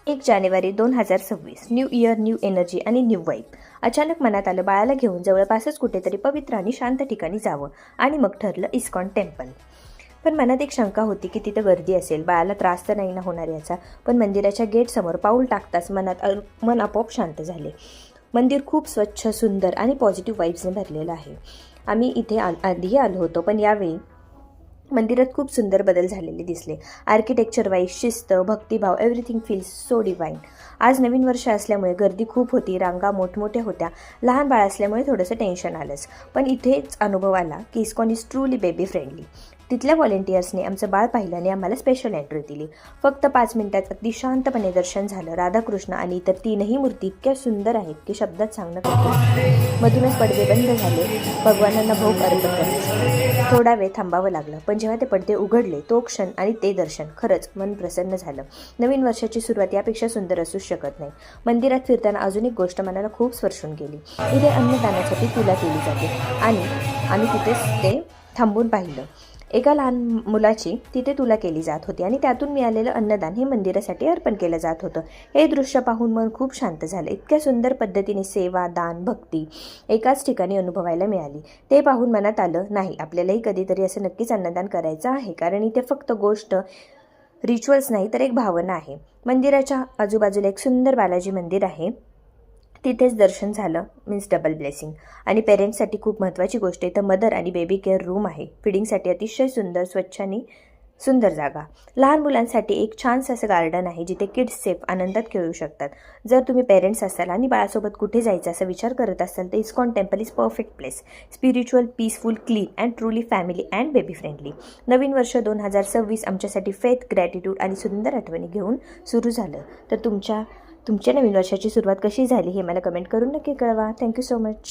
1 जानेवारी 2026 new year, new energy आणि new vibe. अचानक मनात आलं बाळाला घेऊन जवळपासच कुठेतरी पवित्र आणि शांत ठिकाणी जावं आणि मग ठरलं इस्कॉन टेम्पल. पण मनात एक शंका होती की तिथं गर्दी असेल, बाळाला त्रास तर नाही ना होणार याचा. पण मंदिराच्या गेटसमोर पाऊल टाकताच मन आपोआप शांत झाले. मंदिर खूप स्वच्छ, सुंदर आणि पॉझिटिव्ह वाईब्सने भरलेलं आहे. आम्ही इथे आधीही आलो होतो, पण यावेळी मंदिरात खूप सुंदर बदल झालेले दिसले. आर्किटेक्चर वाईज, शिस्त, भक्तिभाव, एव्हरीथिंग फील्स सो डिवाईन. आज नवीन वर्ष असल्यामुळे गर्दी खूप होती, रांगा मोठमोठ्या होत्या. लहान बाळ असल्यामुळे थोडंसं टेन्शन आलंच. पण इथेच अनुभव आला की ISKCON is truly baby friendly. तिथल्या व्हॉलेंटियर्सने आमचं बाळ पाहिलं आणि आम्हाला स्पेशल एंट्री दिली. फक्त 5 मिनिटात अगदी शांतपणे दर्शन झालं. राधाकृष्ण आणि इतर 3ही मूर्ती इतक्या सुंदर आहेत की शब्दात सांगणं कठीण. मधूनच पडदे बंद झाले. भगवानांना भोग अर्पण करायचे. थोडा वेळ थांबावं लागलं, पण जेव्हा ते पडदे उघडले तो क्षण आणि ते दर्शन, खरंच मन प्रसन्न झालं. नवीन वर्षाची सुरुवात यापेक्षा सुंदर असूच शकत नाही. मंदिरात फिरताना अजून एक गोष्ट मनाला खूप स्पर्शून गेली. इथे अन्नदानासाठी तुला केली जाते आणि आम्ही तिथेच ते थांबून पाहिलं. एका लहान मुलाची तिथे तुला केली जात होती आणि त्यातून मिळालेलं अन्नदान हे मंदिरासाठी अर्पण केलं जात होतं. हे दृश्य पाहून मन खूप शांत झालं. इतक्या सुंदर पद्धतीने सेवा, दान, भक्ती एकाच ठिकाणी अनुभवायला मिळाली. ते पाहून मनात आलं, नाही, आपल्यालाही कधीतरी असं नक्कीच अन्नदान करायचं आहे. कारण इथे फक्त गोष्ट रिच्युअल्स नाही तर एक भावना आहे. मंदिराच्या आजूबाजूला एक सुंदर बालाजी मंदिर आहे. तिथेच दर्शन झालं मीन्स डबल ब्लेसिंग. आणि पेरेंट्ससाठी खूप महत्त्वाची गोष्ट आहे तर मदर आणि बेबी केअर रूम आहे. फिडिंगसाठी अतिशय सुंदर, स्वच्छ आणि सुंदर जागा. लहान मुलांसाठी एक छानसं असं गार्डन आहे जिथे किड्स सेफ आनंदात खेळू शकतात. जर तुम्ही पेरेंट्स असाल आणि बाळासोबत कुठे जायचं असा विचार करत असाल तर ISKCON temple is perfect place. Spiritual, peaceful, clean and truly family and baby friendly. नवीन वर्ष 2026 आमच्यासाठी फेथ, ग्रॅटिट्यूड आणि सुंदर आठवणी घेऊन सुरू झालं. तर तुमच्या नवीन वर्षाची सुरुवात कशी झाली हे मला कमेंट करून नक्की कळवा. Thank you so much.